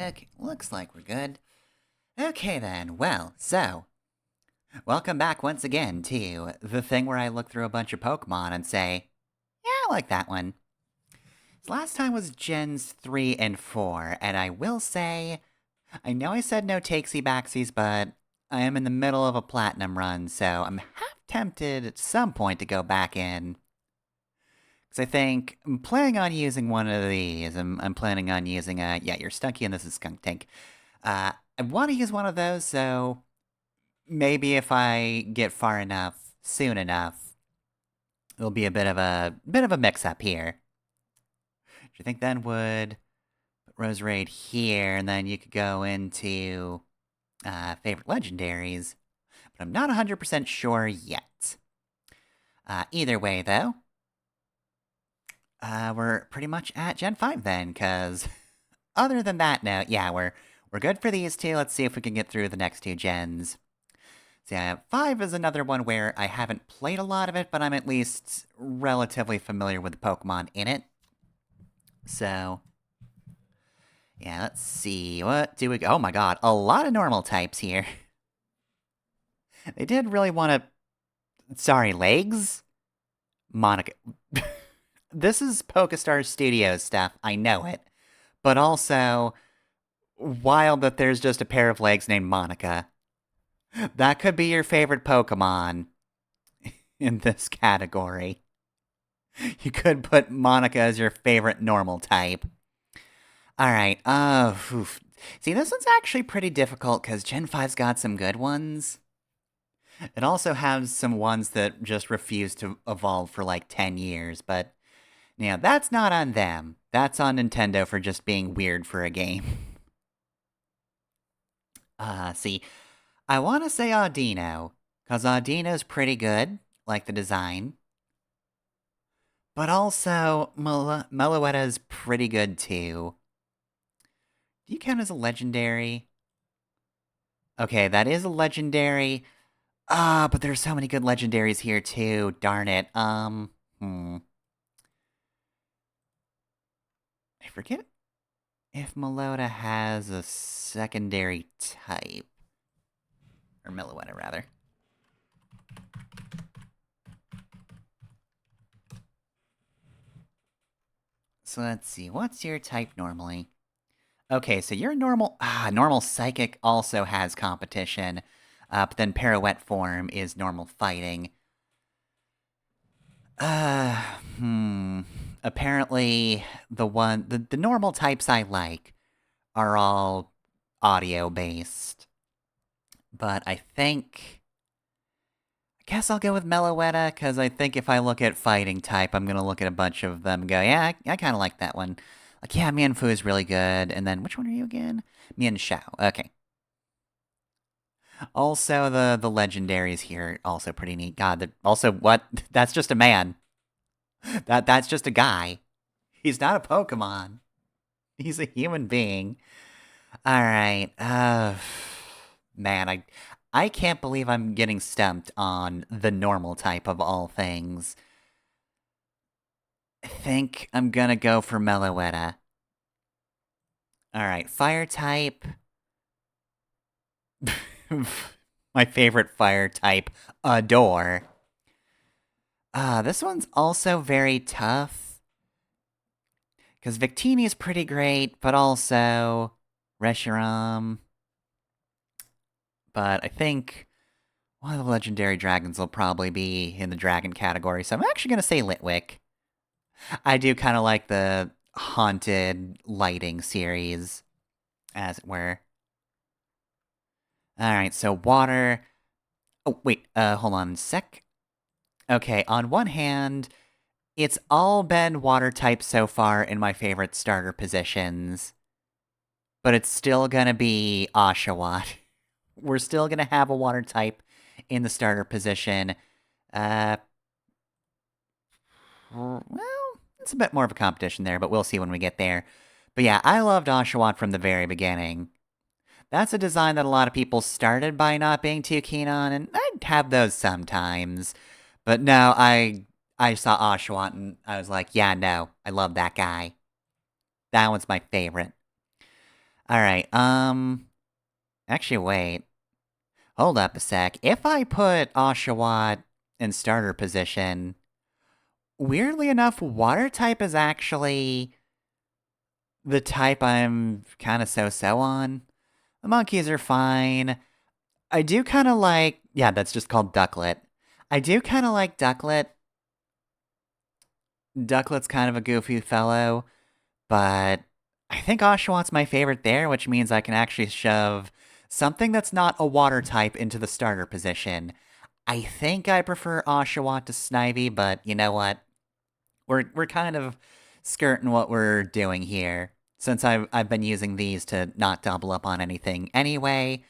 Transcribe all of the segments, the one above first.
Okay, looks like we're good. Okay then, well, so, welcome back once again to the thing where I look through a bunch of Pokemon and say, yeah, I like that one. So last time was Gens 3 and 4, and I will say, I know I said no takesy backsies, but I am in the middle of a platinum run, so I'm half tempted at some point to go back in. Because I think I'm planning on using one of these. I'm planning on using yeah, you're Stunky and this is Skunk Tank. I want to use one of those, so maybe if I get far enough, soon enough, it'll be a bit of a mix-up here. Do you think then would put Roserade here, and then you could go into favorite legendaries? But I'm not 100% sure yet. Either way, though, we're pretty much at Gen 5 then, because other than that note, yeah, we're good for these two. Let's see if we can get through the next two gens. So yeah, 5 is another one where I haven't played a lot of it, but I'm at least relatively familiar with the Pokemon in it. So, yeah, let's see. What do we... Oh my god, a lot of normal types here. They did really want to... Sorry, legs? Monica... This is PokeStar Studios stuff, I know it. But also, wild that there's just a pair of legs named Monica. That could be your favorite Pokemon in this category. You could put Monica as your favorite normal type. Alright, see, this one's actually pretty difficult because Gen 5's got some good ones. It also has some ones that just refuse to evolve for like 10 years, but yeah, that's not on them. That's on Nintendo for just being weird for a game. See, I want to say Audino, because Audino's pretty good, like the design. But also, Meloetta's pretty good too. Do you count as a legendary? Okay, that is a legendary. But there's so many good legendaries here too. Darn it. I forget if Meloetta has a secondary type. Or Meloetta, rather. So let's see, what's your type normally? Okay, so your normal... normal Psychic also has competition. But then Pirouette form is normal fighting. Apparently, the normal types I like are all audio-based. But I guess I'll go with Meloetta, because I think if I look at fighting type, I'm gonna look at a bunch of them and go, yeah, I kind of like that one. Like, yeah, Mienfoo is really good. And then, which one are you again? Mienshao. Okay. Also, the legendaries here also pretty neat. God, also, what? That's just a man. That's just a guy. He's not a Pokemon. He's a human being. Alright, man, I can't believe I'm getting stumped on the normal type of all things. I think I'm gonna go for Meloetta. Alright, fire type. My favorite fire type, Adore. This one's also very tough. Because Victini is pretty great, but also Reshiram. But I think one of the legendary dragons will probably be in the dragon category, so I'm actually going to say Litwick. I do kind of like the haunted lighting series, as it were. Alright, so water... Oh, wait, hold on a sec. Okay, on one hand, it's all been water types so far in my favorite starter positions. But it's still gonna be Oshawott. We're still gonna have a water type in the starter position. Well, it's a bit more of a competition there, but we'll see when we get there. But yeah, I loved Oshawott from the very beginning. That's a design that a lot of people started by not being too keen on, and I'd have those sometimes. But no, I saw Oshawott and I was like, yeah, no, I love that guy. That one's my favorite. Alright, actually, wait. Hold up a sec. If I put Oshawott in starter position, weirdly enough, water type is actually the type I'm kind of so-so on. The monkeys are fine. I do kind of like... Yeah, that's just called Ducklet. I do kind of like Ducklet. Ducklet's kind of a goofy fellow, but I think Oshawott's my favorite there, which means I can actually shove something that's not a water type into the starter position. I think I prefer Oshawott to Snivy, but you know what? We're kind of skirting what we're doing here, since I've been using these to not double up on anything anyway.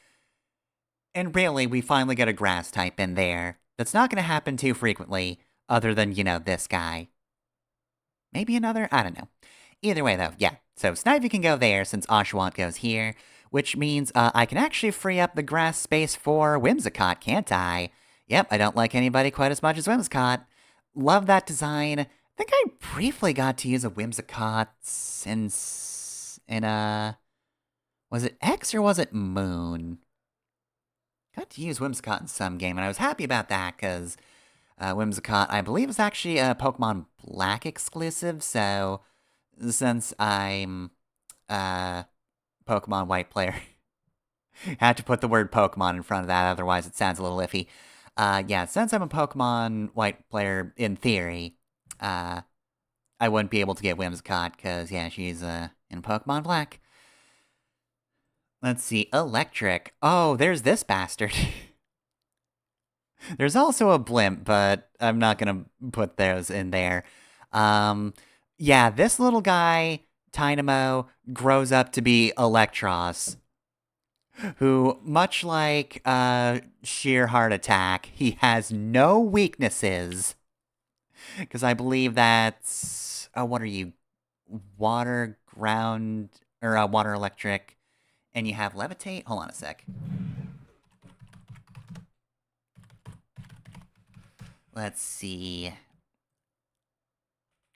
And really, we finally get a grass type in there. That's not going to happen too frequently, other than, you know, this guy. Maybe another? I don't know. Either way, though, yeah. So Snivy can go there since Oshawott goes here, which means I can actually free up the grass space for Whimsicott, can't I? Yep, I don't like anybody quite as much as Whimsicott. Love that design. I think I briefly got to use a Whimsicott since was it X or was it Moon? Got to use Whimsicott in some game, and I was happy about that, because Whimsicott, I believe, is actually a Pokemon Black exclusive, so since I'm a Pokemon White player, had to put the word Pokemon in front of that, otherwise it sounds a little iffy. Yeah, since I'm a Pokemon White player, in theory, I wouldn't be able to get Whimsicott, because, yeah, she's in Pokemon Black. Let's see, Electric. Oh, there's this bastard. There's also a Blimp, but I'm not gonna put those in there. Yeah, this little guy, Tynamo, grows up to be Electros, who, much like Sheer Heart Attack, he has no weaknesses. Because I believe that's... Oh, what are you? Water, ground, or water, electric, and you have Levitate? Hold on a sec. Let's see.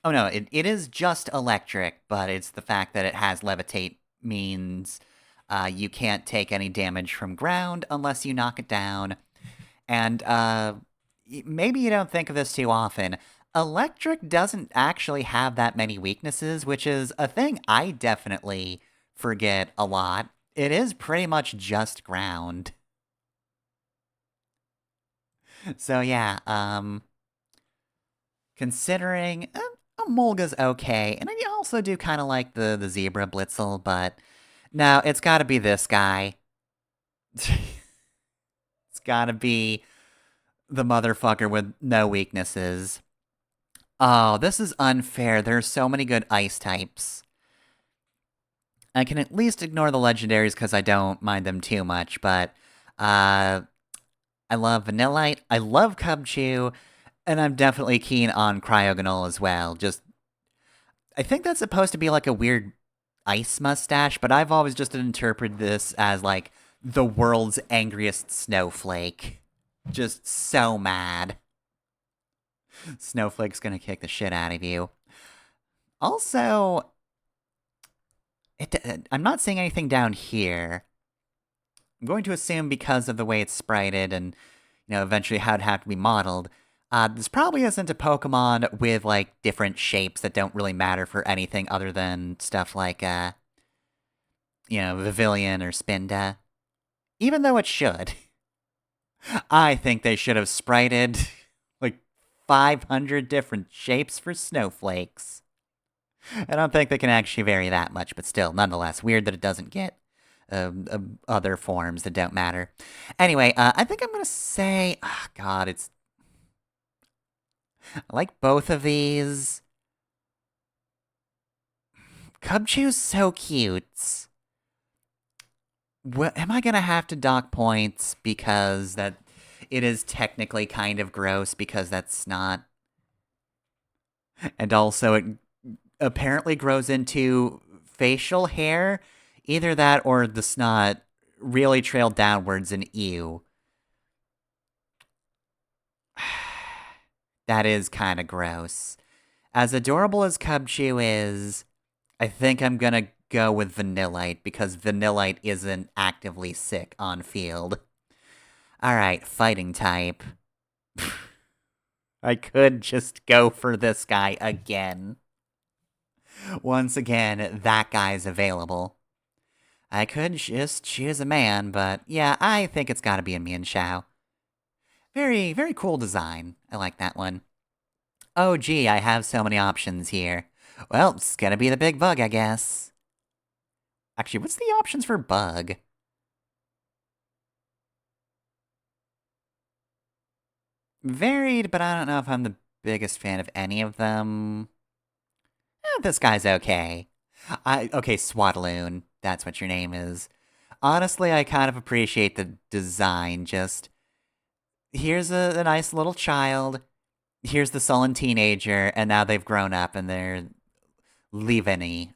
Oh no, it is just electric, but it's the fact that it has Levitate means you can't take any damage from ground unless you knock it down. And maybe you don't think of this too often. Electric doesn't actually have that many weaknesses, which is a thing I definitely forget a lot. It is pretty much just ground. So yeah, considering Molga's okay, and I also do kind of like the Zebra Blitzel, but no, it's got to be this guy. It's got to be the motherfucker with no weaknesses. Oh, this is unfair. There's so many good ice types. I can at least ignore the legendaries because I don't mind them too much, but I love Vanillite, I love Cubchoo, and I'm definitely keen on Cryogonal as well. Just, I think that's supposed to be like a weird ice mustache, but I've always just interpreted this as like the world's angriest snowflake. Just so mad. Snowflake's gonna kick the shit out of you. Also, I'm not seeing anything down here. I'm going to assume because of the way it's sprited and, you know, eventually how it'd have to be modeled, this probably isn't a Pokemon with, like, different shapes that don't really matter for anything other than stuff like, you know, Vivillon or Spinda. Even though it should. I think they should have sprited, like, 500 different shapes for snowflakes. I don't think they can actually vary that much, but still, nonetheless, weird that it doesn't get other forms that don't matter. Anyway, I think I'm gonna say, oh God, I like both of these. Cubchoo's so cute. Am I gonna have to dock points because that it is technically kind of gross because that's not... And also it apparently grows into facial hair. Either that or the snot really trailed downwards and ew. That is kind of gross. As adorable as Cubchoo is, I think I'm gonna go with Vanillite, because Vanillite isn't actively sick on field. Alright, fighting type. I could just go for this guy again. Once again, that guy's available. I could just choose a man, but yeah, I think it's gotta be a Mian Shao. Very, very cool design. I like that one. Oh gee, I have so many options here. Well, it's gonna be the big bug, I guess. Actually, what's the options for bug? Varied, but I don't know if I'm the biggest fan of any of them. This guy's okay. Okay, Swaddaloon. That's what your name is. Honestly, I kind of appreciate the design. Just, here's a nice little child. Here's the sullen teenager, and now they've grown up and they're leaving.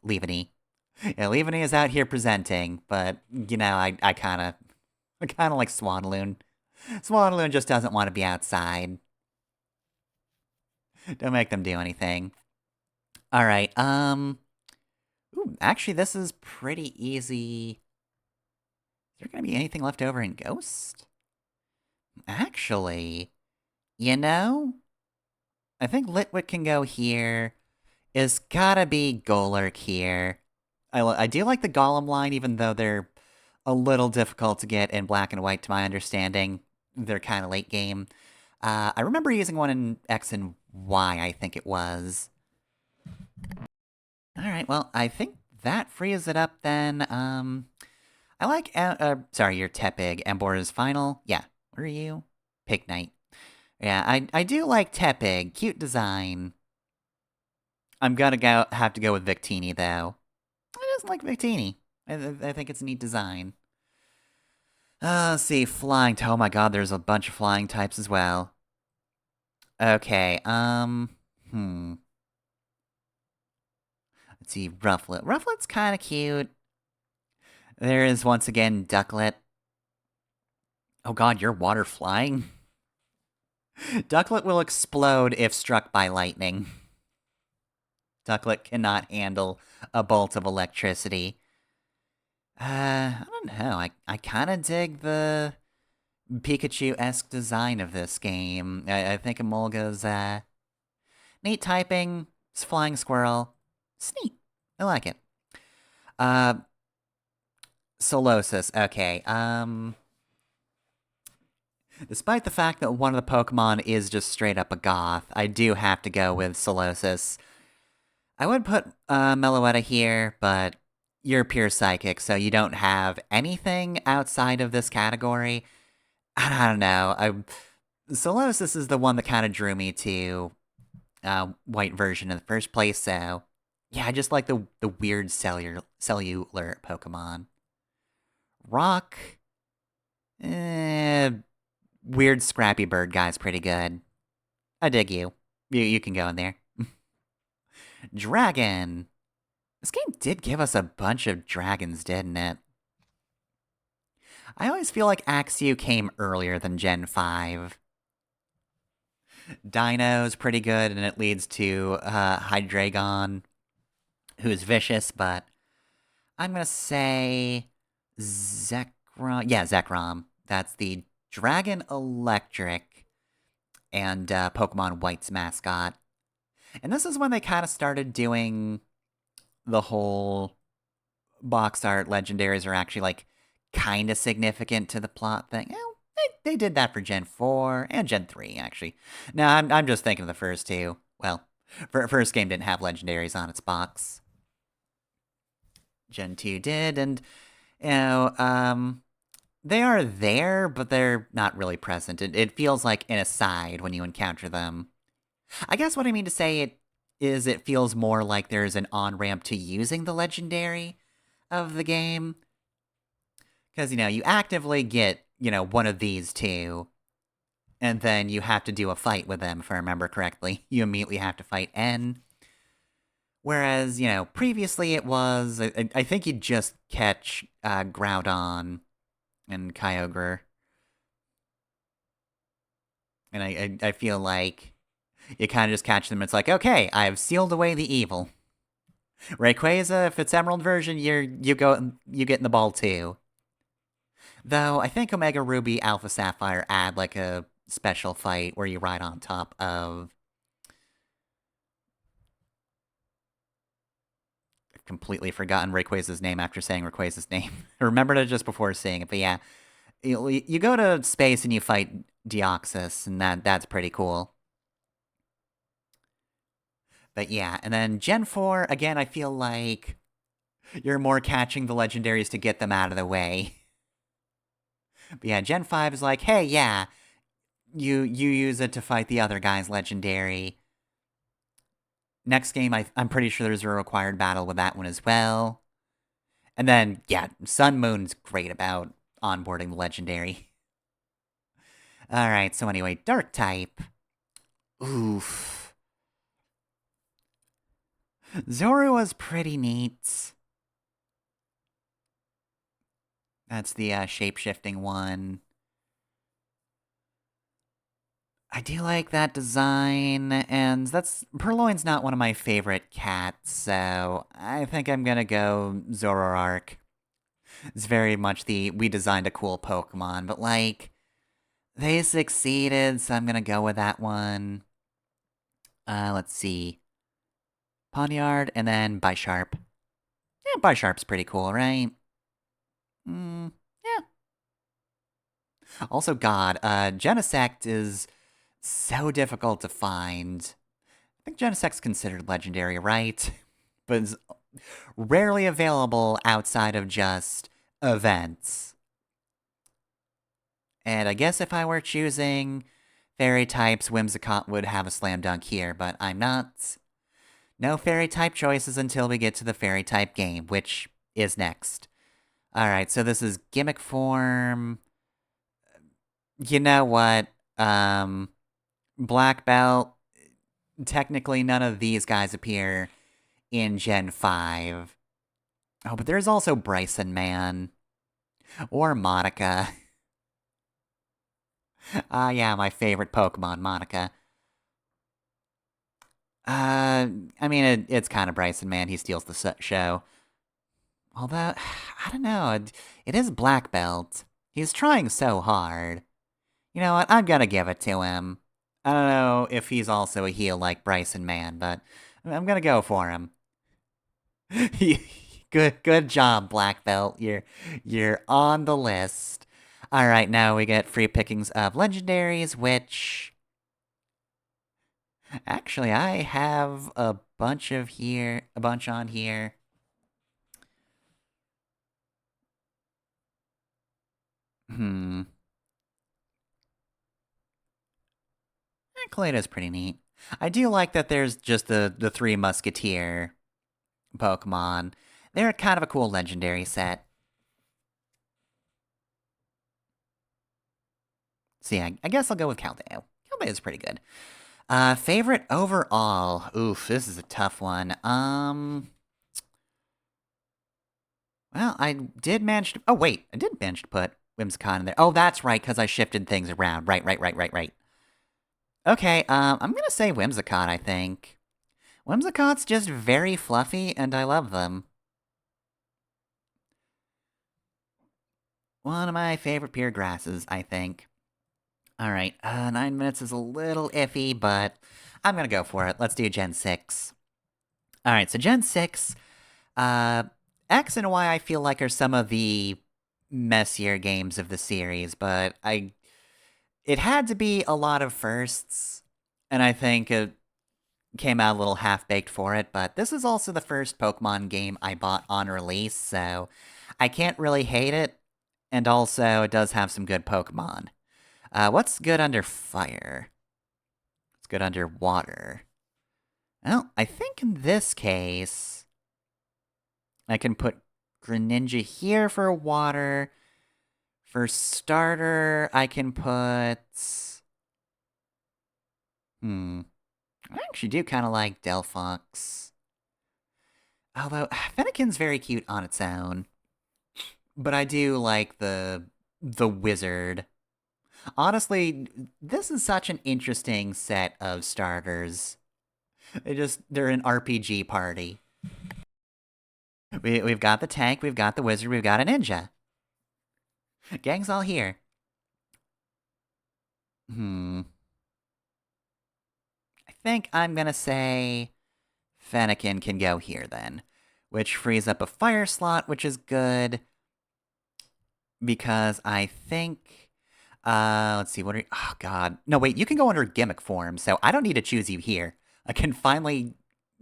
Yeah, Leaveny is out here presenting, but, you know, I kind of like Swaddaloon. Swaddaloon just doesn't want to be outside. Don't make them do anything. Alright, ooh, actually, this is pretty easy. Is there gonna be anything left over in Ghost? Actually, you know? I think Litwick can go here. It's gotta be Golurk here. I do like the Golem line, even though they're a little difficult to get in black and white, to my understanding. They're kind of late game. I remember using one in X and Y, I think it was. Alright, well, I think that frees it up then. I like, sorry, you're Tepig. Embor's final. Yeah, where are you? Pig Knight. Yeah, I do like Tepig. Cute design. I'm gonna have to go with Victini, though. I just like Victini. I think it's a neat design. Let's see, flying. Oh my god, there's a bunch of flying types as well. Okay, Let's see, Rufflet. Rufflet's kind of cute. There is, once again, Ducklet. Oh god, you're water flying? Ducklet will explode if struck by lightning. Ducklet cannot handle a bolt of electricity. I don't know. I kind of dig the Pikachu-esque design of this game. I think Emolga's, neat typing. It's flying squirrel. It's neat. I like it. Solosis. Okay, despite the fact that one of the Pokemon is just straight up a goth, I do have to go with Solosis. I would put Meloetta here, but you're pure psychic, so you don't have anything outside of this category. I don't know. Solosis is the one that kind of drew me to white version in the first place, so yeah, I just like the weird cellular Pokemon. Rock, weird Scrappy Bird guy's pretty good. I dig you. You can go in there. Dragon. This game did give us a bunch of dragons, didn't it? I always feel like Axew came earlier than Gen 5. Dino's pretty good, and it leads to Hydreigon, who's vicious, but I'm gonna say Zekrom. Yeah, Zekrom. That's the Dragon Electric and Pokemon White's mascot. And this is when they kind of started doing the whole box art legendaries are actually, like, kind of significant to the plot thing. You know, they did that for Gen 4 and Gen 3, actually. No, I'm just thinking of the first two. Well, first game didn't have legendaries on its box. Gen 2 did, and, you know, they are there, but they're not really present. It feels like an aside when you encounter them. I guess what I mean to say it feels more like there's an on-ramp to using the legendary of the game. Because, you know, you actively get, you know, one of these two, and then you have to do a fight with them, if I remember correctly. You immediately have to fight N. Whereas, you know, previously it was, I think you'd just catch Groudon and Kyogre. And I feel like you kind of just catch them, it's like, okay, I've sealed away the evil. Rayquaza, if it's Emerald version, you get in the ball too. Though I think Omega Ruby, Alpha Sapphire add like a special fight where you ride on top of. I've completely forgotten Rayquaza's name after saying Rayquaza's name. I remembered it just before saying it, but yeah, you go to space and you fight Deoxys, and that's pretty cool. But yeah, and then Gen 4, again, I feel like you're more catching the legendaries to get them out of the way. But yeah, Gen 5 is like, hey, yeah, you use it to fight the other guy's legendary. Next game, I'm pretty sure there's a required battle with that one as well. And then, yeah, Sun Moon's great about onboarding the legendary. Alright, so anyway, Dark type. Oof. Zoroark's pretty neat. That's the shape-shifting one. I do like that design, and Purloin's not one of my favorite cats, so I think I'm gonna go Zoroark. It's very much we designed a cool Pokemon, but like, they succeeded, so I'm gonna go with that one. Let's see. Pawniard, and then Bisharp. Yeah, Bisharp's pretty cool, right? Yeah. Also, God, Genesect is so difficult to find. I think Genesect's considered legendary, right? But it's rarely available outside of just events. And I guess if I were choosing fairy types, Whimsicott would have a slam dunk here, but I'm not. No fairy type choices until we get to the fairy type game, which is next. Alright, so this is gimmick form. You know what? Black Belt. Technically, none of these guys appear in Gen 5. Oh, but there's also Bryson Man. Or Monica. Yeah, my favorite Pokemon, Monica. I mean, it's kind of Bryson Man. He steals the show. Although, I don't know. It is Black Belt. He's trying so hard. You know what? I'm gonna give it to him. I don't know if he's also a heel like Bryson Man, but I'm gonna go for him. Good job, Black Belt. You're on the list. All right, now we get free pickings of legendaries, which actually I have a bunch on here. Hmm. Kaleta's pretty neat. I do like that there's just the three Musketeer Pokemon. They're kind of a cool legendary set. So yeah, I guess I'll go with Caldeo. Caldeo's pretty good. Favorite overall? Oof, this is a tough one. Well, I did manage to... Oh, wait, I did manage to put Whimsicott in there. Oh, that's right, because I shifted things around. Right. Okay, I'm gonna say Whimsicott, I think. Whimsicott's just very fluffy, and I love them. One of my favorite pure grasses, I think. Alright, 9 minutes is a little iffy, but I'm gonna go for it. Let's do Gen 6. Alright, so Gen 6, X and Y I feel like are some of the messier games of the series, but it had to be a lot of firsts, and I think it came out a little half-baked for it, but this is also the first Pokemon game I bought on release, so I can't really hate it, and also it does have some good Pokemon. What's good under fire? What's good under water? Well, I think in this case, I can put Greninja here for water. For starter, I can put... I actually do kind of like Delphox. Although, Fennekin's very cute on its own. But I do like the wizard. Honestly, this is such an interesting set of starters. They're an RPG party. We've got the tank, we've got the wizard, we've got a ninja. Gang's all here. I think I'm gonna say Fennekin can go here then, which frees up a fire slot, which is good because I think. Let's see. What are? Oh God, no. Wait, you can go under gimmick form, so I don't need to choose you here. I can finally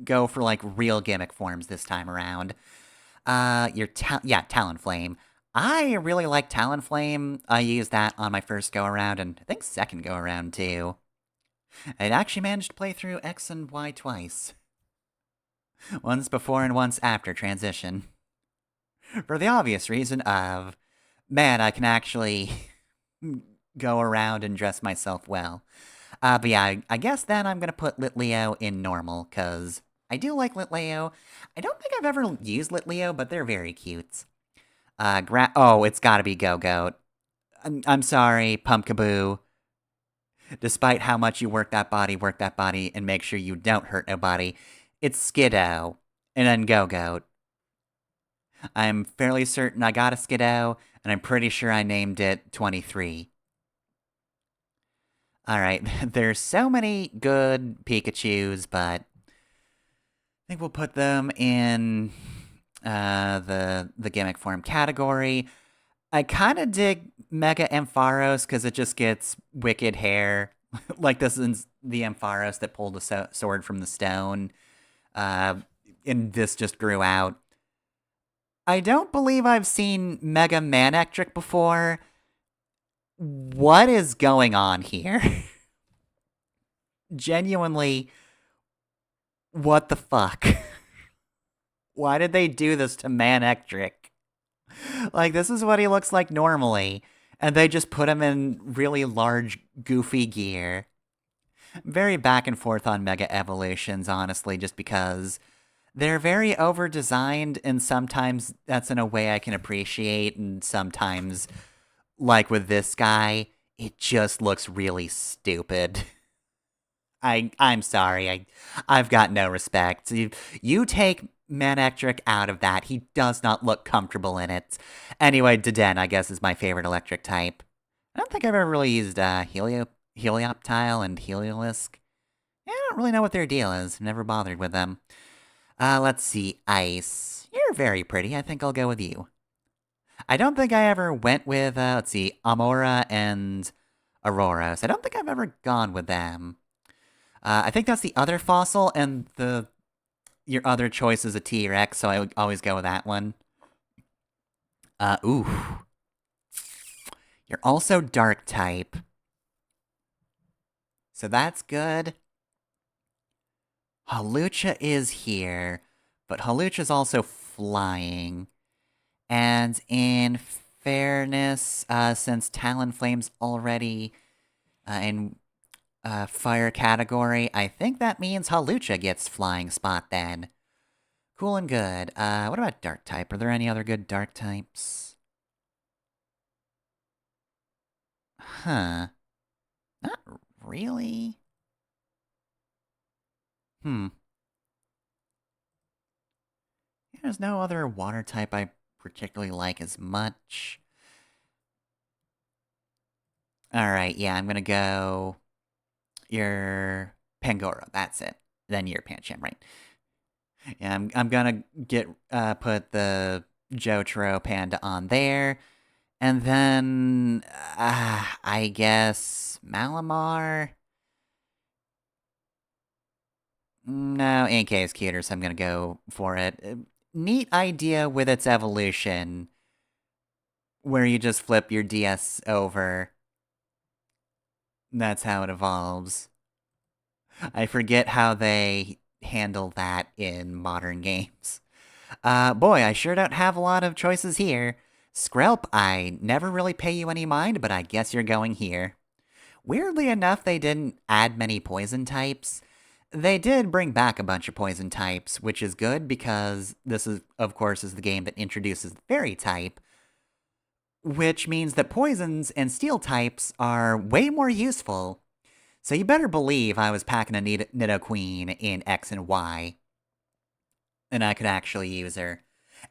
go for like real gimmick forms this time around. Talonflame. I really like Talonflame. I used that on my first go around, and I think second go around too. I'd actually managed to play through X and Y twice. Once before and once after transition. For the obvious reason of, man, I can actually go around and dress myself well. But yeah, I guess then I'm gonna put Litleo in normal, because I do like Litleo. I don't think I've ever used Litleo, but they're very cute. It's gotta be Go-Goat. I'm sorry, Pumpkaboo. Despite how much you work that body, and make sure you don't hurt nobody, it's Skiddo, and then Go-Goat. I'm fairly certain I got a Skiddo, and I'm pretty sure I named it 23. Alright, there's so many good Pikachus, but I think we'll put them in the gimmick form category. I kind of dig Mega Ampharos because it just gets wicked hair. Like this is the Ampharos that pulled a sword from the stone. And this just grew out. I don't believe I've seen Mega Manectric before. What is going on here? Genuinely, what the fuck? Why did they do this to Manectric? Like, this is what he looks like normally, and they just put him in really large, goofy gear. Very back and forth on Mega Evolutions, honestly, just because they're very over-designed, and sometimes that's in a way I can appreciate, and sometimes, like with this guy, it just looks really stupid. I'm sorry, I've got no respect. You take Manectric out of that, he does not look comfortable in it. Anyway, Deden, I guess, is my favorite electric type. I don't think I've ever really used Helioptile and Heliolisk. Yeah, I don't really know what their deal is. Never bothered with them. Let's see, Ice. You're very pretty. I think I'll go with you. I don't think I ever went with, let's see, Amora and Aurora. So I don't think I've ever gone with them. I think that's the other fossil, and your other choice is a T-Rex, so I would always go with that one. Ooh. You're also dark type. So that's good. Hawlucha is here, but Hawlucha's also flying. And in fairness, since Talonflame's already in fire category, I think that means Hawlucha gets flying spot then. Cool and good. What about dark type? Are there any other good dark types? Huh. Not really. There's no other water type I particularly like as much. Alright, yeah, I'm gonna go your Pangoro, that's it. Then your Pancham, right? Yeah, I'm gonna put the Jotaro Panda on there. And then, I guess, Malamar? No, NK is cuter, so I'm gonna go for it. Neat idea with its evolution, where you just flip your DS over. That's how it evolves. I forget how they handle that in modern games. Boy, I sure don't have a lot of choices here. Skrelp, I never really pay you any mind, but I guess you're going here. Weirdly enough, they didn't add many poison types. They did bring back a bunch of poison types, which is good because this is, of course, is the game that introduces the fairy type, which means that poisons and steel types are way more useful. So you better believe I was packing a Nidoqueen in X and Y, and I could actually use her.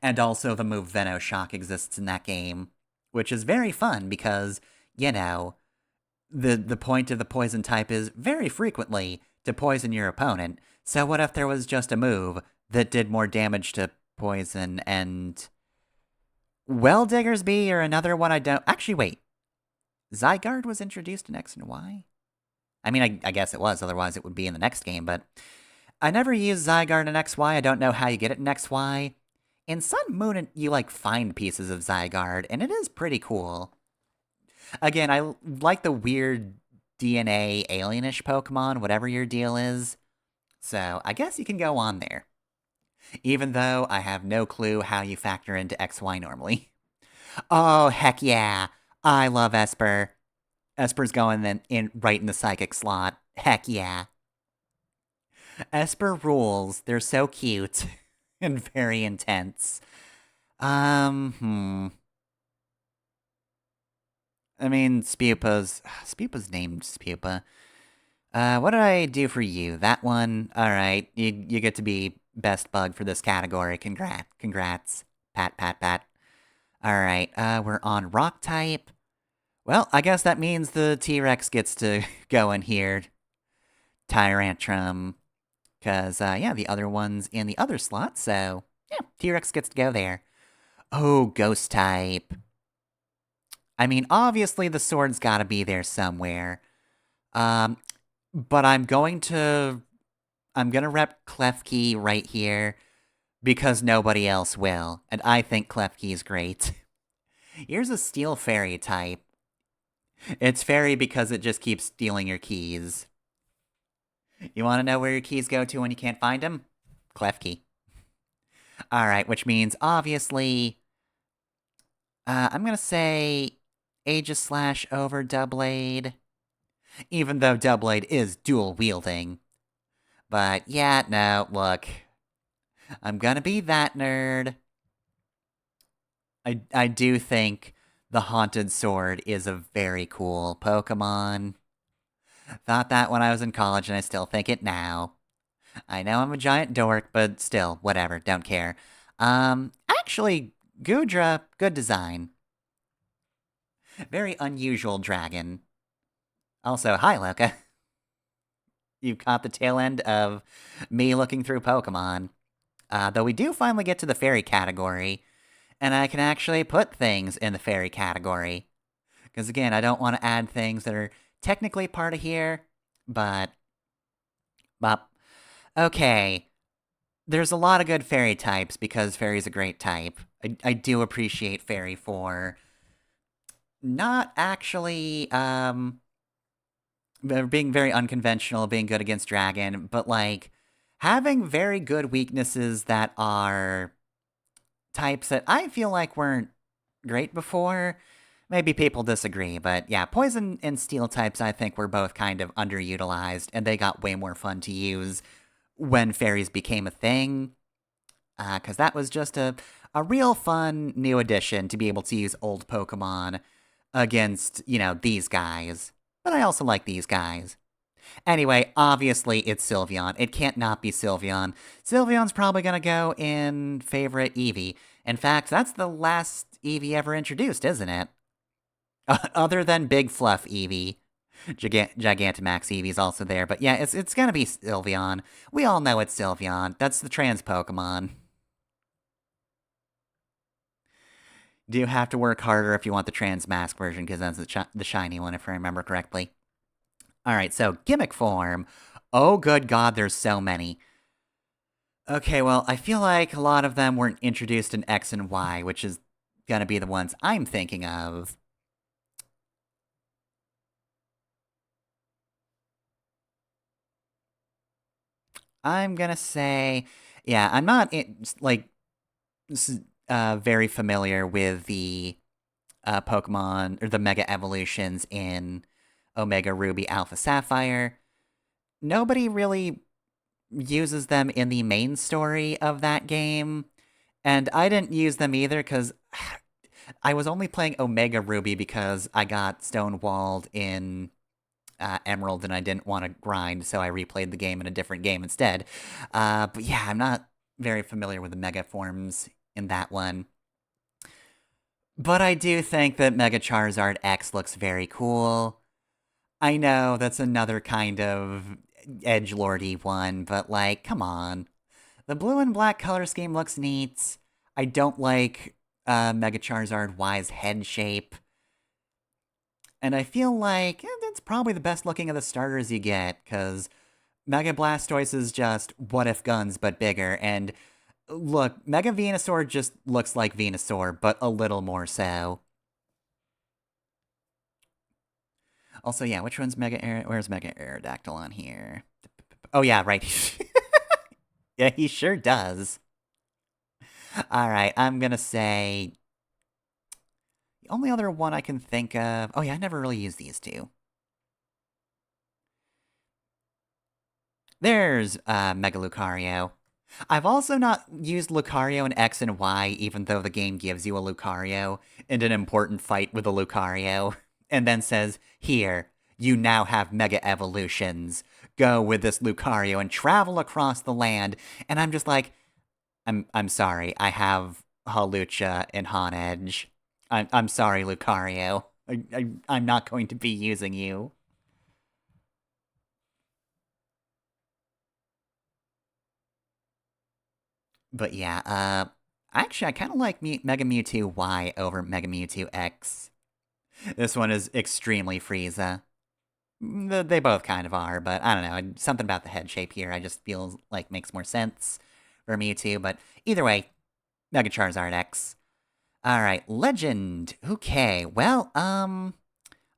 And also the move Venoshock exists in that game, which is very fun because, you know, the point of the poison type is very frequently to poison your opponent. So what if there was just a move that did more damage to poison and Well Diggersby or another one I don't actually wait. Zygarde was introduced in X and Y? I mean, I guess it was, otherwise it would be in the next game, but I never used Zygarde in XY. I don't know how you get it in XY. In Sun Moon, you like find pieces of Zygarde, and it is pretty cool. Again, I like the weird DNA alienish Pokemon, whatever your deal is. So I guess you can go on there. Even though I have no clue how you factor into XY normally. Oh, heck yeah. I love Esper. Esper's going in right in the psychic slot. Heck yeah. Esper rules. They're so cute and very intense. I mean, Spupa's named Spupa. What did I do for you? That one? Alright, you get to be best bug for this category. Congrats. Pat, pat, pat. Alright, we're on rock type. Well, I guess that means the T-Rex gets to go in here. Tyrantrum. Because, yeah, the other one's in the other slot, so, yeah, T-Rex gets to go there. Oh, ghost type. I mean, obviously the sword's gotta be there somewhere. But I'm gonna rep Klefki right here because nobody else will, and I think Klefki's great. Here's a Steel Fairy type. It's fairy because it just keeps stealing your keys. You want to know where your keys go to when you can't find them? Klefki. Alright, which means, obviously, I'm gonna say Aegis Slash over Doublade. Even though Doublade is dual-wielding. But, yeah, no, look. I'm gonna be that nerd. I do think the Haunted Sword is a very cool Pokemon. Thought that when I was in college, and I still think it now. I know I'm a giant dork, but still, whatever, don't care. Actually, Gudra, good design. Very unusual dragon. Also, hi, Loka. You caught the tail end of me looking through Pokemon. Though we do finally get to the fairy category, and I can actually put things in the fairy category. Because again, I don't want to add things that are technically part of here, but... Okay. There's a lot of good fairy types because fairy's a great type. I do appreciate fairy for not actually, being very unconventional, being good against dragon, but like having very good weaknesses that are types that I feel like weren't great before. Maybe people disagree, but yeah, poison and steel types I think were both kind of underutilized, and they got way more fun to use when fairies became a thing. Because that was just a real fun new addition to be able to use old Pokemon against, you know, these guys. But I also like these guys. Anyway, obviously it's Sylveon. It can't not be Sylveon. Sylveon's probably gonna go in favorite Eevee. In fact, that's the last Eevee ever introduced, isn't it? Other than Big Fluff Eevee. Gigantamax Eevee's also there, but yeah, it's gonna be Sylveon. We all know it's Sylveon. That's the trans Pokemon. Do have to work harder if you want the trans mask version, because that's the shiny one, if I remember correctly. Alright, so gimmick form. Oh, good god, there's so many. Okay, well, I feel like a lot of them weren't introduced in X and Y, which is gonna be the ones I'm thinking of. I'm gonna say, yeah, I'm not, like, very familiar with the Pokemon, or the Mega Evolutions in Omega Ruby Alpha Sapphire. Nobody really uses them in the main story of that game, and I didn't use them either because I was only playing Omega Ruby because I got stonewalled in Emerald and I didn't want to grind, so I replayed the game in a different game instead. But yeah, I'm not very familiar with the Mega forms in that one. But I do think that Mega Charizard X looks very cool. I know that's another kind of edgelordy one, but like, come on. The blue and black color scheme looks neat. I don't like Mega Charizard Y's head shape. And I feel like that's probably the best looking of the starters you get, because Mega Blastoise is just what if guns but bigger, and look, Mega Venusaur just looks like Venusaur, but a little more so. Also, yeah, which one's where's Mega Aerodactyl on here? Oh yeah, right. Yeah, he sure does. Alright, I'm gonna say... The only other one I can think of... Oh yeah, I never really used these two. There's Mega Lucario. I've also not used Lucario in X and Y, even though the game gives you a Lucario in an important fight with a Lucario, and then says, here, you now have Mega Evolutions. Go with this Lucario and travel across the land. And I'm just like, I'm sorry, I have Hawlucha and Honedge. I'm sorry, Lucario. I'm not going to be using you. But yeah, actually, I kind of like Mega Mewtwo Y over Mega Mewtwo X. This one is extremely Frieza. They both kind of are, but I don't know. Something about the head shape here I just feel like makes more sense for Mewtwo. But either way, Mega Charizard X. Alright, Legend. Okay, well, I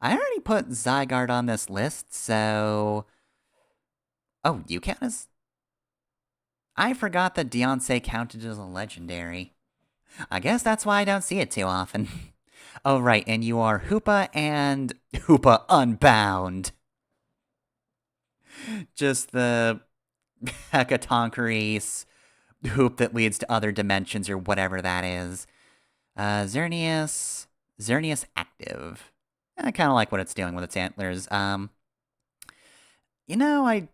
already put Zygarde on this list, so... Oh, you count as... I forgot that Deontay counted as a legendary. I guess that's why I don't see it too often. Oh, right, and you are Hoopa and Hoopa Unbound. Just the Hecatonchires hoop that leads to other dimensions or whatever that is. Xerneas Active. I kind of like what it's doing with its antlers. You know,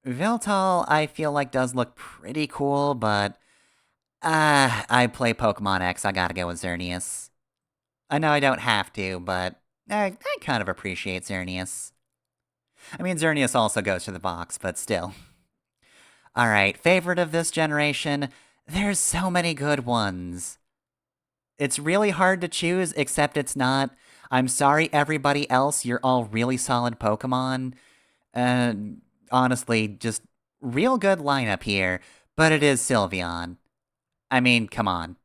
Viltal, I feel like does look pretty cool, but I play Pokemon X. I gotta go with Xerneas. I know I don't have to, but I kind of appreciate Xerneas. I mean, Xerneas also goes to the box, but still. Alright, favorite of this generation? There's so many good ones. It's really hard to choose, except it's not. I'm sorry, everybody else, you're all really solid Pokemon. Honestly, just real good lineup here, but it is Sylveon. I mean, come on.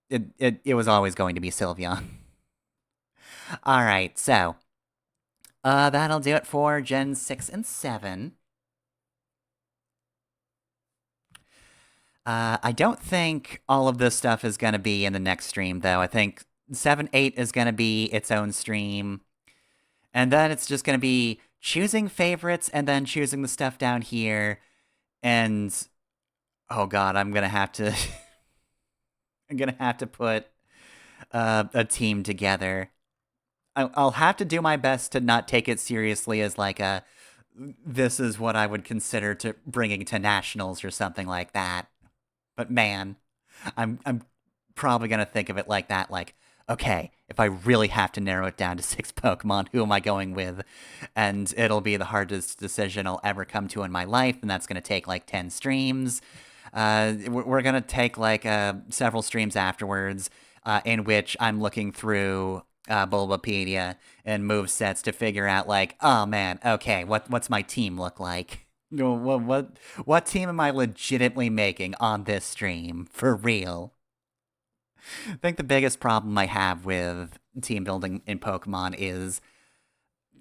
It was always going to be Sylveon. Alright, so. That'll do it for Gen 6 and 7. I don't think all of this stuff is going to be in the next stream, though. I think 7, 8 is going to be its own stream. And then it's just going to be choosing favorites and then choosing the stuff down here. And, oh god, I'm going to have to... I'm going to have to put a team together. I'll have to do my best to not take it seriously as like this is what I would consider to bringing to nationals or something like that. But man, I'm probably gonna think of it like that, like, okay, if I really have to narrow it down to 6 Pokemon, who am I going with? And it'll be the hardest decision I'll ever come to in my life, and that's gonna take like 10 streams. We're gonna take like several streams afterwards, in which I'm looking through Bulbapedia and movesets to figure out like, oh man, okay, what's my team look like? What team am I legitimately making on this stream? For real. I think the biggest problem I have with team building in Pokemon is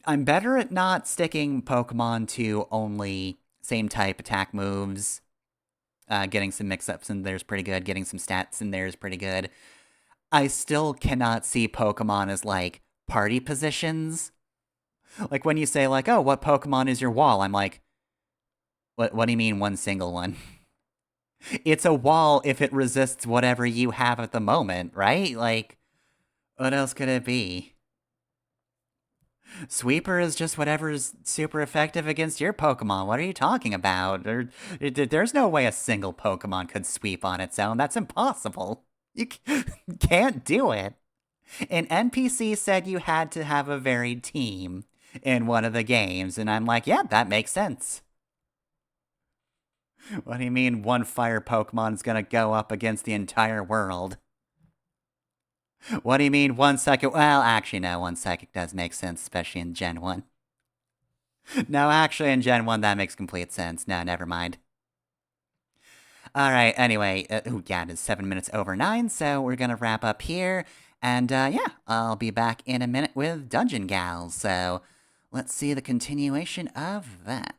I'm better at not sticking Pokemon to only same type attack moves. Getting some mix-ups in there is pretty good. Getting some stats in there is pretty good. I still cannot see Pokemon as, like, party positions. Like, when you say, like, oh, what Pokemon is your wall? I'm like, what do you mean one single one? It's a wall if it resists whatever you have at the moment, right? Like, what else could it be? Sweeper is just whatever's super effective against your Pokemon. What are you talking about? There's no way a single Pokemon could sweep on its own. That's impossible. You can't do it. An NPC said you had to have a varied team in one of the games, and I'm like, yeah, that makes sense. What do you mean one fire Pokemon's gonna go up against the entire world? What do you mean one psychic? Well, actually, no, one psychic does make sense, especially in Gen 1. No, actually, in Gen 1, that makes complete sense. No, never mind. Alright, anyway, yeah, it is 7 minutes over 9, so we're gonna wrap up here. And yeah, I'll be back in a minute with Dungeon Gals, so let's see the continuation of that.